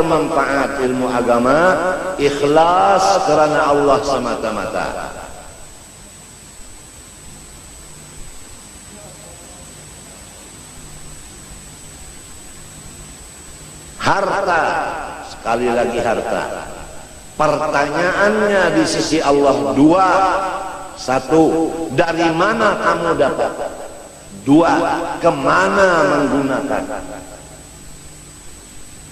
bermanfaat ilmu agama, ikhlas karena Allah semata-mata. Harta, sekali lagi harta. Pertanyaannya di sisi Allah dua. Satu, dari mana kamu dapat? Dua, kemana menggunakan?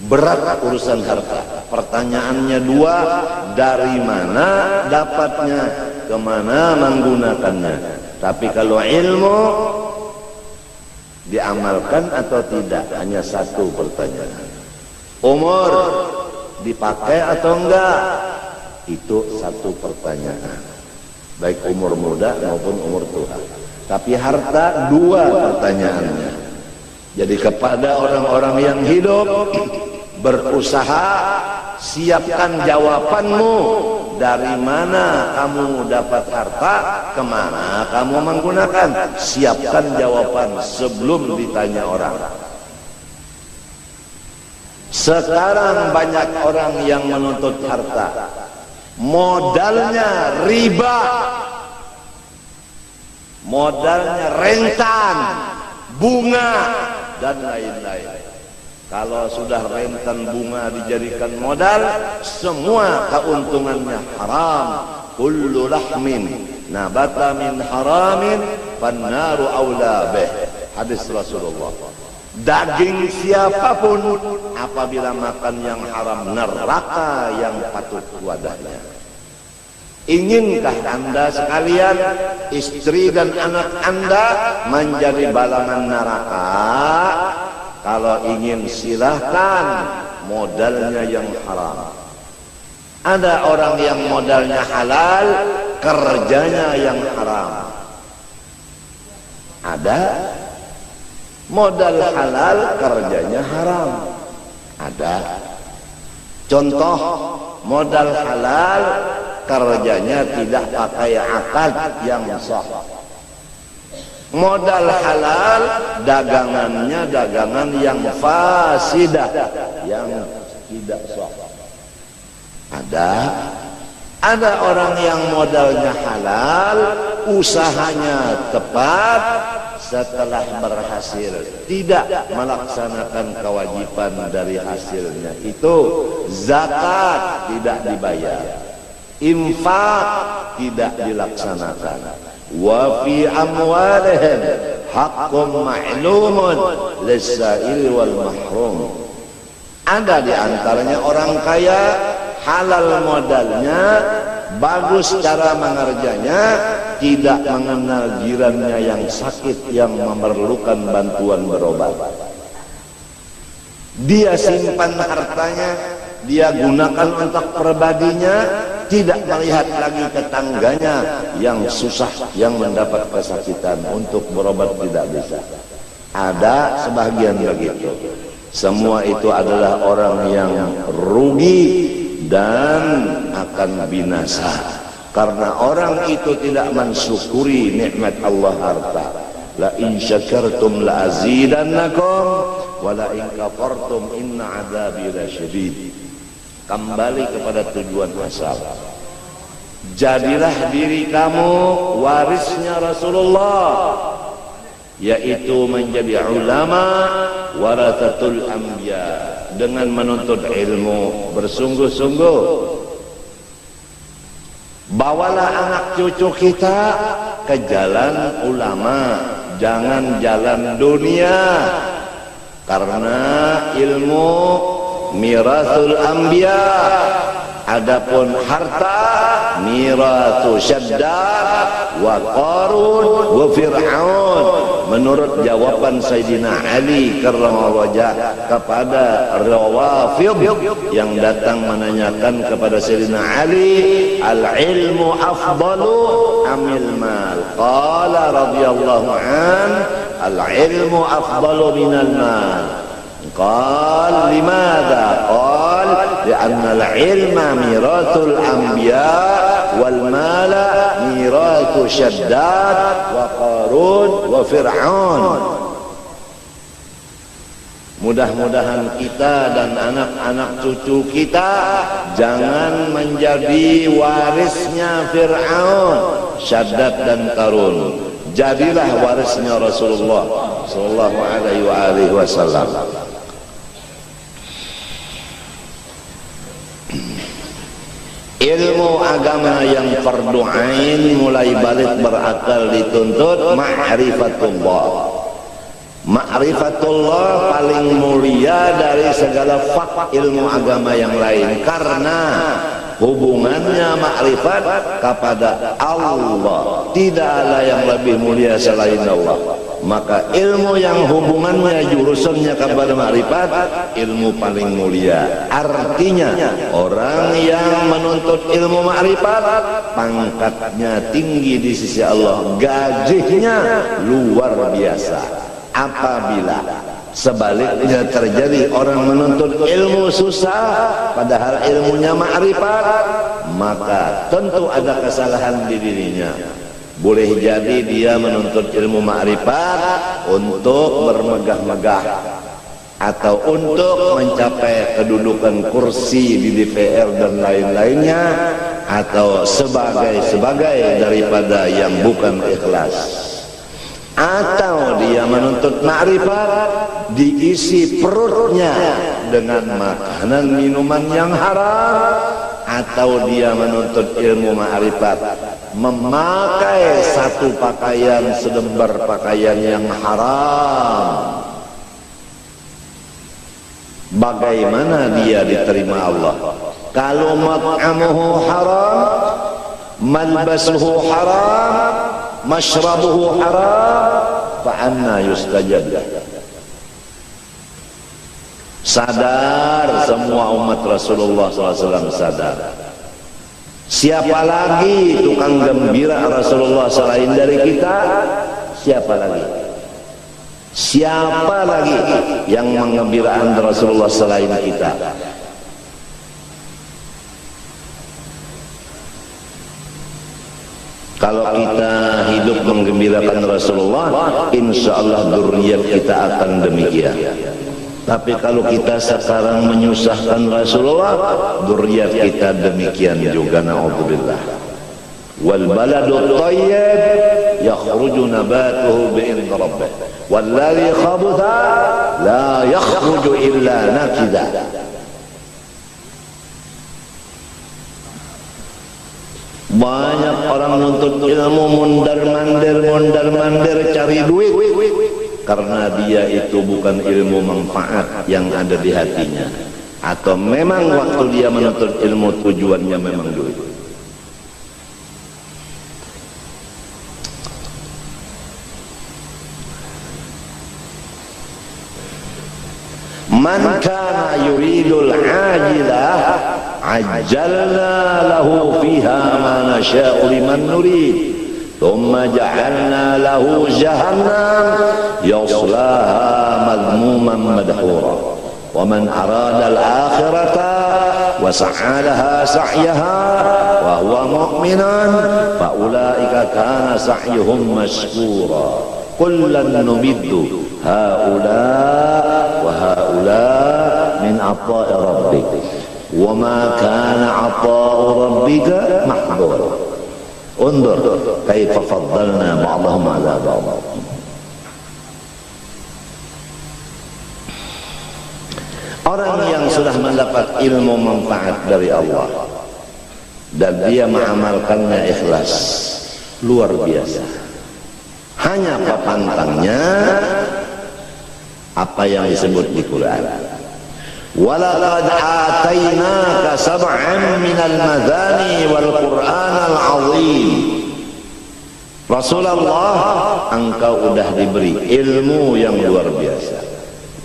Berat urusan harta. Pertanyaannya dua, dari mana dapatnya, kemana menggunakannya. Tapi kalau ilmu diamalkan atau tidak, hanya satu pertanyaan. Umur dipakai atau enggak, itu satu pertanyaan, baik umur muda maupun umur tua. Tapi harta dua pertanyaannya. Jadi kepada orang-orang yang hidup, berusaha, siapkan jawabanmu. Dari mana kamu dapat harta, kemana kamu menggunakan. Siapkan jawaban sebelum ditanya orang. Sekarang banyak orang yang menuntut harta, modalnya riba, modalnya rentan, bunga, dan lain-lain. Kalau sudah rentan bunga dijadikan modal, semua keuntungannya haram. Kullu lahmin nabata min haramin fannaru aula bih. Hadis Rasulullah. Daging siapapun apabila makan yang haram, neraka yang patut wadahnya. Inginkah Anda sekalian, istri dan anak Anda menjadi balangan neraka? Kalau ingin silahkan, modalnya yang haram. Ada orang yang modalnya halal, kerjanya yang haram. Ada modal halal, kerjanya haram. Ada. Contoh, modal halal, kerjanya tidak pakai akad yang sah. Modal halal, dagangannya dagangan yang fasidah, yang tidak sah. Ada orang yang modalnya halal, usahanya tepat, setelah berhasil tidak melaksanakan kewajiban dari hasilnya itu. Zakat tidak dibayar, infak tidak dilaksanakan. Wa fi amwalihim haqqun ma'lumun lis-sa'il wal mahrum. Ada di antaranya orang kaya, halal modalnya, bagus cara mengerjanya, tidak mengenal jirannya yang sakit, yang memerlukan bantuan berobat. Dia simpan hartanya, dia gunakan untuk pribadinya, tidak melihat lagi tetangganya yang susah, yang mendapat kesakitan, untuk berobat tidak bisa. Ada sebagian begitu. Semua itu adalah orang yang rugi dan akan binasa, karena orang itu tidak mensyukuri nikmat Allah harta. La in syakartum la azidannakum wa la in kafartum inna adzabi lasyadid. Kembali kepada tujuan asal. Jadilah diri kamu warisnya Rasulullah, yaitu menjadi ulama warathatul anbiya, dengan menuntut ilmu bersungguh-sungguh. Bawalah anak cucu kita ke jalan ulama, jangan jalan dunia, karena ilmu mirasul anbiya. Adapun harta miratu Syaddad wa Qarun wa Fir'aun. Menurut jawaban Sayyidina Ali karramallahu wajhah kepada Rawafid yang datang menanyakan kepada Sayyidina Ali, al-ilmu afdalu amil mal? Qala radhiyallahu an, al-ilmu afdalu minal mal. Qal limadha? Qal li'anna al-ilma mirathul anbiya wal mala mirathu Syaddad wa Qarun wa Fir'aun. Mudah-mudahan kita dan anak-anak cucu kita jangan menjadi warisnya Fir'aun, Syaddad dan Qarun. Jadilah warisnya Rasulullah sallallahu alaihi wasallam. Ilmu agama yang fardu ain mulai balik berakal dituntut ma'rifatullah. Ma'rifatullah paling mulia dari segala ilmu agama yang lain, karena hubungannya ma'rifat kepada Allah. Tidak ada yang lebih mulia selain Allah. Maka ilmu yang hubungannya jurusannya kepada ma'rifat, ilmu paling mulia. Artinya orang yang menuntut ilmu ma'rifat pangkatnya tinggi di sisi Allah, gajinya luar biasa. Apabila sebaliknya terjadi orang menuntut ilmu susah padahal ilmunya ma'rifat, maka tentu ada kesalahan di dirinya. Boleh jadi dia menuntut ilmu ma'rifat untuk bermegah-megah atau untuk mencapai kedudukan kursi di DPR dan lain-lainnya, atau sebagai daripada yang bukan ikhlas. Atau dia menuntut ma'rifat diisi perutnya dengan makanan minuman yang haram, atau dia menuntut ilmu ma'rifat memakai satu pakaian selembar pakaian yang haram. Bagaimana dia diterima Allah? Kalau mat'amuhu haram, malbasuhu haram, mashrabuhu haram, fa'anna yustajab. Sadar semua umat Rasulullah SAW, sadar. Siapa lagi tukang gembira Rasulullah selain dari kita? Siapa lagi? Siapa lagi yang menggembiraan Rasulullah selain kita? Kalau kita hidup menggembirakan Rasulullah, insya Allah dzurriyyat kita akan demikian. Tapi kalau kita sekarang menyusahkan Rasulullah, dzurriyyat kita demikian juga, na'udzubillah. Wal baladut thayyib yakhruju nabatuhu bi'idzni rabbih wal ladzi khabutha la yakhruju illa nakida. Banyak orang menuntut ilmu mondar-mandir cari duit, karena dia itu bukan ilmu manfaat yang ada di hatinya, atau memang waktu dia menuntut ilmu tujuannya memang duit. Man kana yuridul ajilah ajjalna lahu fiha ma nasha'u liman nurid thumma ja'alna lahu jahannam yaslaha madhmuman madhura wa man arada al-akhirata wa sa'a laha sa'yaha wa huwa mu'minun fa ulaika kana sa'yuhum mashkura kullan numiddu haula wa haula min ata'i rabbik wa ma kana ata'u rabbika mahbura. Undur kaifa faddalna ba'dahum 'ala ba'd. Orang yang sudah mendapat ilmu manfaat dari Allah dan dia mengamalkannya ikhlas, luar biasa. Hanya pantangnya apa yang disebut di Quran. Walaqad atainaka sab'an minal madani wal Qur'anal 'azim. Rasulullah, engkau sudah diberi ilmu yang luar biasa.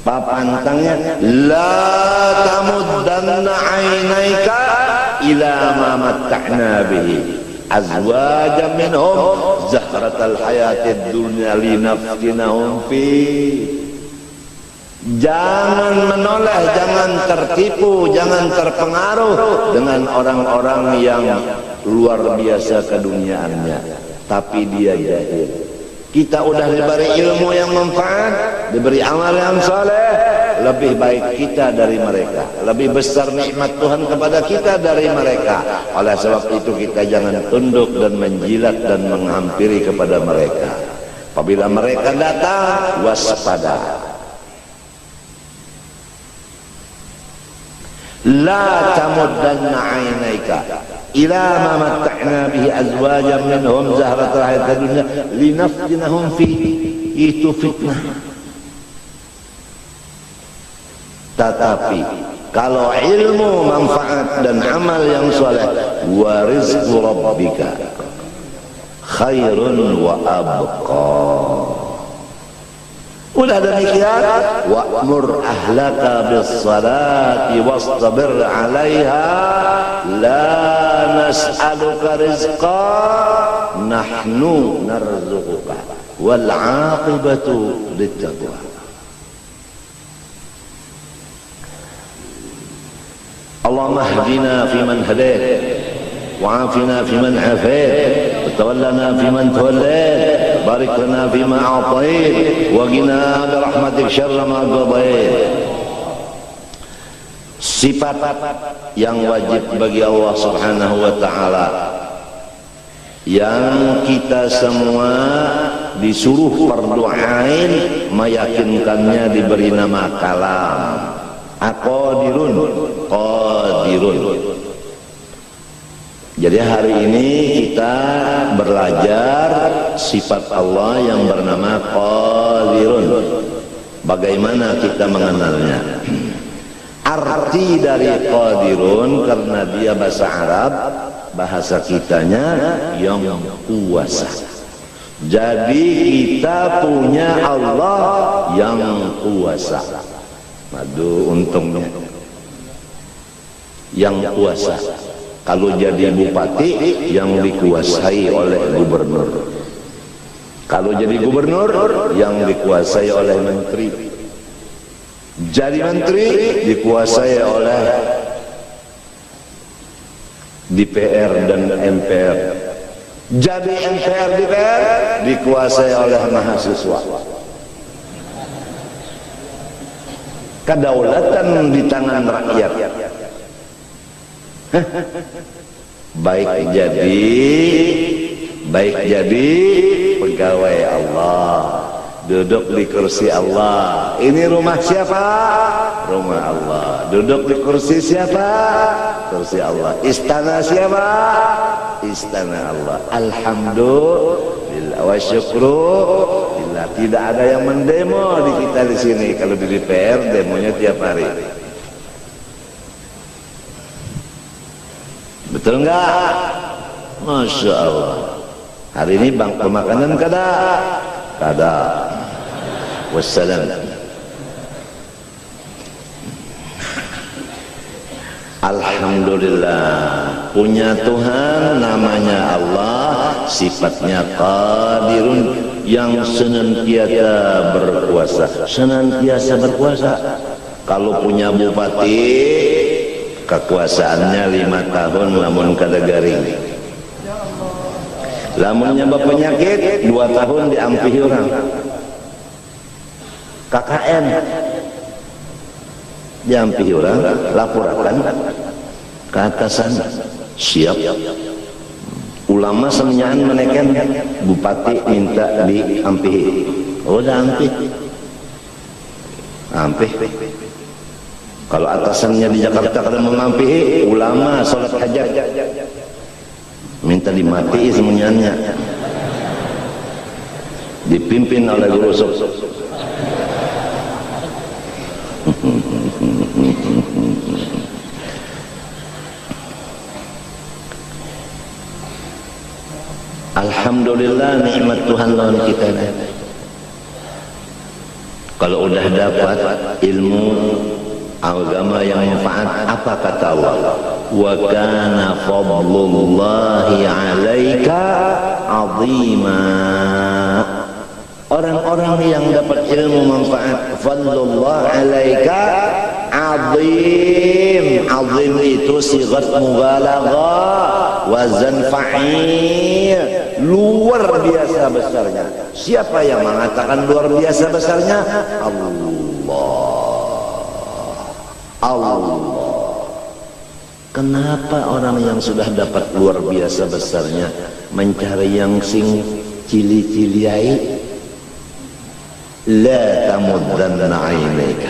Pantangnya, la tamuddanna 'ainaika ila ma matta'na bihi azwajan minhum zahratal hayatid dunya linaftinahum fi. Jangan menoleh, jangan tertipu, jangan terpengaruh dengan orang-orang yang luar biasa keduniaannya, tapi dia jahil. Kita udah diberi ilmu yang manfaat, diberi amal yang saleh, lebih baik kita dari mereka, lebih besar nikmat Tuhan kepada kita dari mereka. Oleh sebab itu kita jangan tunduk dan menjilat dan menghampiri kepada mereka. Apabila mereka datang, waspada. La tamuddanna 'ainaika ila ma matta'na bihi azwajan minhum zahratal hayatid dunya linaftinahum fihi. Itu fitnah. Tetapi kalau ilmu, manfaat dan amal yang saleh, wa rizqu rabbika khairun wa abqa. Udah demikian, wa'mur ahlaka bis salati wastabir 'alaiha la nas'aluka rizqa nahnu narzuquka wal 'aqibatu littaqwa. Allahumma hdina fiman hadait wa'afina fiman afait وتولنا فيمن توليت بارك لنا فيما أعطيت وقنا برحمتك شر ما قضيت. Sifat yang wajib bagi Allah Subhanahu wa ta'ala yang kita semua disuruh berdoain, meyakinkannya diberi nama kalam. Aqadirun, qadirun. Jadi hari ini kita belajar sifat Allah yang bernama Qadirun. Bagaimana kita mengenalnya? Arti dari Qadirun, karena dia bahasa Arab, bahasa kitanya yang kuasa. Jadi kita punya Allah yang kuasa. Aduh, untungnya yang kuasa. Kalau jadi bupati, yang dikuasai oleh gubernur. Kalau jadi gubernur, yang dikuasai oleh menteri. Jadi menteri dikuasai oleh DPR dan MPR. Jadi MPR DPR dikuasai oleh mahasiswa. Kedaulatan di tangan rakyat. baik jadi pegawai Allah, duduk di kursi Allah. Ini rumah siapa? Rumah Allah. Duduk di kursi siapa? Kursi Allah. Istana siapa? Istana Allah. Alhamdulillah wa syukrulillah. Tidak ada yang mendemo di kita di sini. Kalau di DPR demonya tiap hari. Betul enggak? Masya Allah. Hari ini bangku makanan kada? Kada. Wassalam. Alhamdulillah, punya Tuhan namanya Allah, sifatnya Qadirun, yang senantiasa berkuasa. Senantiasa berkuasa. Kalau punya bupati, kekuasaannya 5 tahun lamun kada garing. Lamunnya berpenyakit 2 tahun diampihi orang. KKN diampihi orang, laporkan ke atasan, siap. Ulama semenyahan menekan bupati minta diampihi. Oh, dah ampih. Kalau atasannya di Jakarta kada mengampihi, ulama salat hajat minta dimati semuanya, dipimpin oleh guru sub. Alhamdulillah, nikmat Tuhan lawan kita. Kalau udah dapat ilmu agama yang manfaat, apa kata Allah? Wa kana fadlullahi 'alaika 'azima. Orang-orang yang dapat ilmu manfaat, fadlullah 'alaika 'azim. 'Azim itu sighat mubalaghah, wazan fa'il, luar biasa besarnya. Siapa yang mengatakan luar biasa besarnya? Allah. Allah. Kenapa orang yang sudah dapat luar biasa besarnya mencari yang sing cili-ciliai? La tamuddanna 'ainaika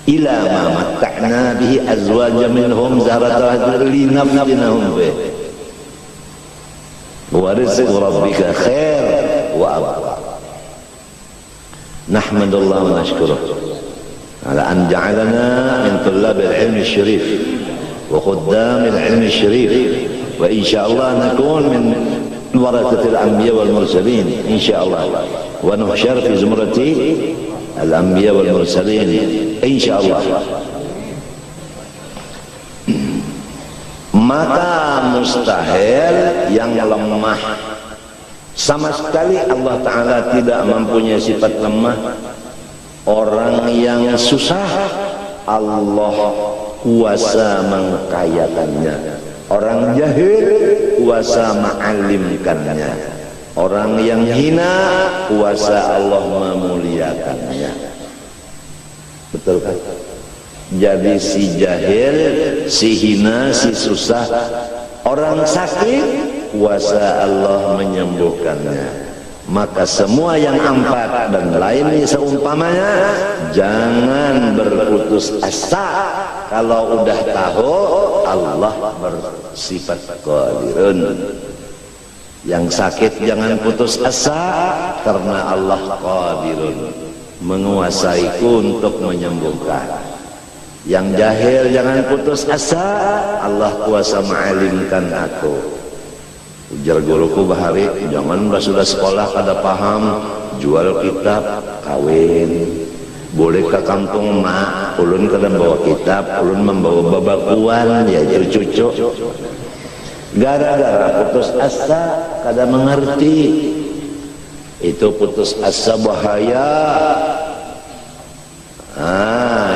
ila ma matta'na bihi azwajan minhum zahratal hayati linaftinahum fi wa rizqu rabbika khair wa abqa. Nahmadullah wa nashkuruh ala an ja'alana min tullabil ilmi syarif wa khuddamil ilmi syarif, wa insyaallah nakun min warathatil anbiya wal mursalin insyaallah, wa nuhsyar fi zumrati al anbiya wal mursalin insyaallah. Maka mustahil yang lemah, sama sekali Allah Ta'ala tidak mempunyai sifat lemah. Orang yang susah Allah kuasa mengkayakannya, orang jahil kuasa mengalimkannya, orang yang hina kuasa Allah memuliakannya. Betul kan? Jadi si jahil, si hina, si susah, orang sakit kuasa Allah menyembuhkannya. Maka semua yang empat dan lainnya seumpamanya, jangan berputus asa. Kalau udah tahu Allah bersifat qadirun. Yang sakit jangan putus asa, karena Allah qadirun, menguasaiku untuk menyembuhkan. Yang jahil jangan putus asa, Allah kuasa mengalimkan aku. Ujar guruku bahari, jangan sudah sekolah kada paham, jual kitab, kawin. Boleh ke kampung mak, ulun kada bawa kitab, ulun membawa babakuan, ya jadi cucu. Gara-gara putus asa, kada mengerti. Itu putus asa bahaya.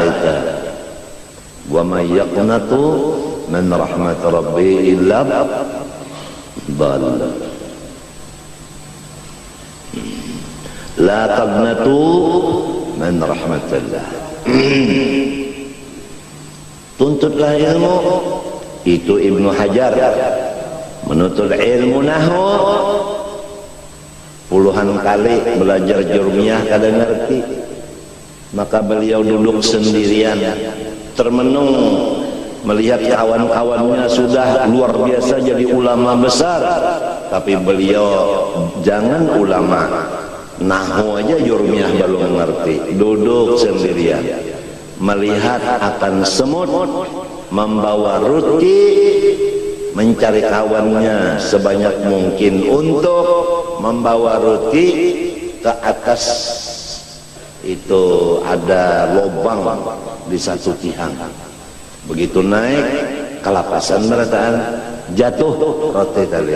Itu. Wa may yaqnatu min rahmat rabbi illa dalla. La taqnatu min rahmatillah. Tuntutlah ilmu. Itu Ibnu Hajar menuntut ilmu nahwu puluhan kali belajar jurmiyah kada ngerti. Maka beliau duduk sendirian termenung melihat kawan-kawannya sudah luar biasa jadi ulama besar, tapi beliau jangan ulama nahwu aja jurmiyah belum mengerti, duduk sendirian melihat akan semut membawa roti, mencari kawannya sebanyak mungkin untuk membawa roti ke atas. Itu ada lubang di satu tiang. Begitu naik kelapasan berataan, jatuh roti tadi.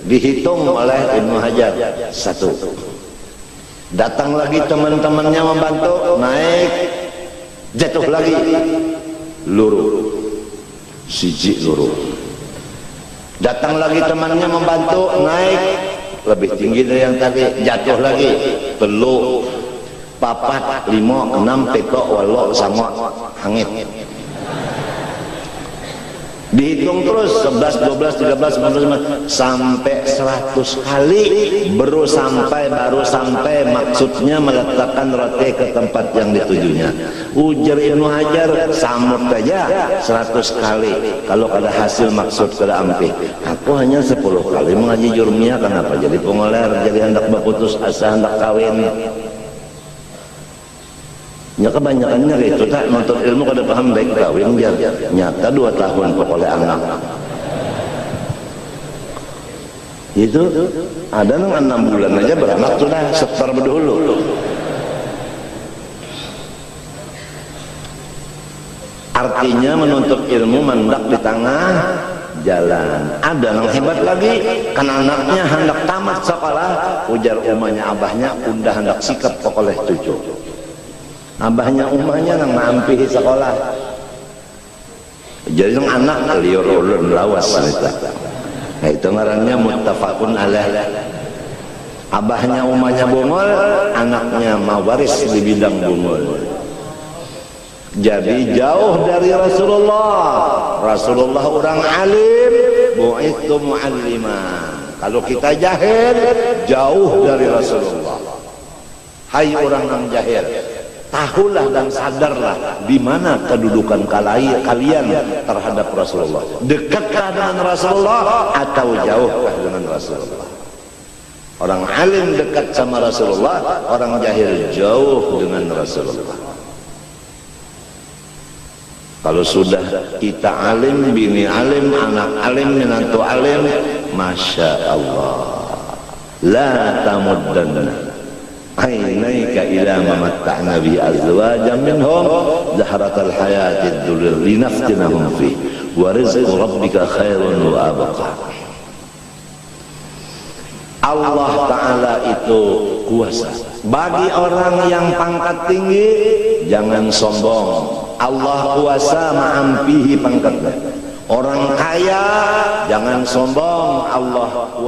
Dihitung oleh Ibnu Hajar satu. Datang lagi teman-temannya membantu, naik, jatuh lagi, luruh, siji luruh. Datang lagi temannya membantu, naik, lebih tinggi dari yang tadi, jatuh lagi, telu, papat, 5, 6, 7, 8, sama hangit. Dihitung terus 11, 12, 13, 14, 15 sampai 100 kali baru sampai maksudnya meletakkan roti ke tempat yang ditujunya. Ujar Ibnu Hajar, samut aja 100 kali kalau ada hasil maksud kada ampi. Aku hanya 10 kali mengaji jurmiyah, kenapa jadi pengoler, jadi hendak berputus asa, hendak kawin. Ya kebanyakannya gitu, tak nonton ilmu kada paham baik kawin jar. Nyata 2 tahun pokoknya anak. Itu ada nang 6 bulan aja beranak sudah setor berdulu. Artinya menuntut ilmu mendak di tengah jalan. Ada yang hebat lagi, kan anaknya hendak tamat sekolah, ujar umahnya abahnya, udah hendak sikap pokoknya cucu. Abahnya umahnya nang mampi sekolah. Jadi yang anak liur ulun lawas itu. Nah, itu ngarannya muttafaqun alaih. Abahnya umahnya bungul, anaknya mawaris di bidang bungul. Jadi jauh dari Rasulullah. Rasulullah orang alim, bu'itsu mu'alliman. Kalau kita jahil, jauh dari Rasulullah. Hai orang yang jahil, tahulah dan sadarlah di mana kedudukan kalian terhadap Rasulullah. Dekatkah dengan Rasulullah atau jauhkah dengan Rasulullah? Orang alim dekat sama Rasulullah, orang jahil jauh dengan Rasulullah. Kalau sudah kita alim, bini alim, anak alim, menantu alim, Masya Allah, la tamuddanna ainaika ila ma matta'na bi azwajan minhum zahratal hayatid dunya linaftinahum fi wa rizqu rabbika khairun wa abqa. Allah Ta'ala itu kuasa. Bagi orang yang pangkat tinggi, jangan sombong. Allah kuasa ma'ampihi pangkatnya. Orang kaya, jangan sombong. Allah